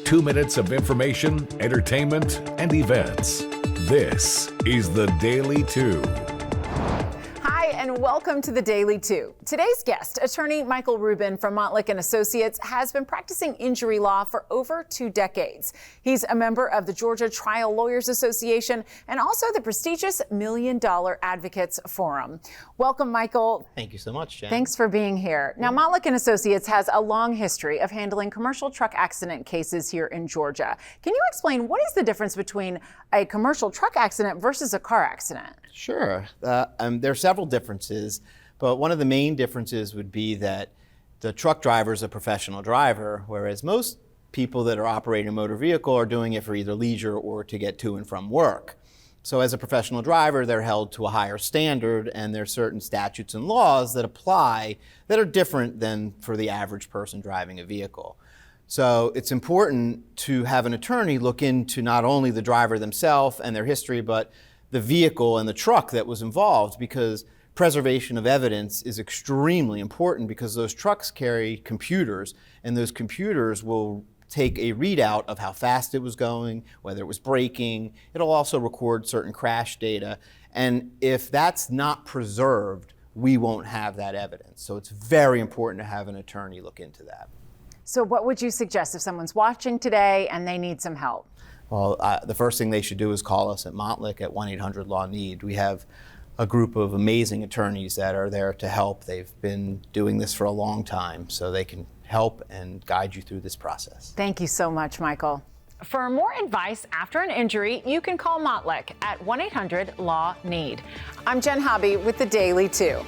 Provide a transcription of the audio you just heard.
2 minutes of information, entertainment, and events. This is The Daily 2. Hi, and welcome to The Daily 2. Today's guest, attorney Michael Rubin from Montlick & Associates, has been practicing injury law for over 2 decades. He's a member of the Georgia Trial Lawyers Association and also the prestigious $1 Million Advocates Forum. Welcome, Michael. Thank you so much, Jen. Thanks for being here. Now, Montlick & Associates has a long history of handling commercial truck accident cases here in Georgia. Can you explain what is the difference between a commercial truck accident versus a car accident? Sure. There are several differences, but one of the main differences would be that the truck driver is a professional driver, whereas most people that are operating a motor vehicle are doing it for either leisure or to get to and from work. So as a professional driver, they're held to a higher standard, and there are certain statutes and laws that apply that are different than for the average person driving a vehicle. So it's important to have an attorney look into not only the driver themselves and their history, but the vehicle and the truck that was involved, because preservation of evidence is extremely important, because those trucks carry computers, and those computers will take a readout of how fast it was going, whether it was braking. It'll also record certain crash data. And if that's not preserved, we won't have that evidence. So it's very important to have an attorney look into that. So what would you suggest if someone's watching today and they need some help? Well, the first thing they should do is call us at Montlick at 1-800-LAW-NEED. We have a group of amazing attorneys that are there to help. They've been doing this for a long time, so they can help and guide you through this process. Thank you so much, Michael. For more advice after an injury, you can call Montlick at 1-800-LAW-NEED. I'm Jen Hobby with The Daily 2.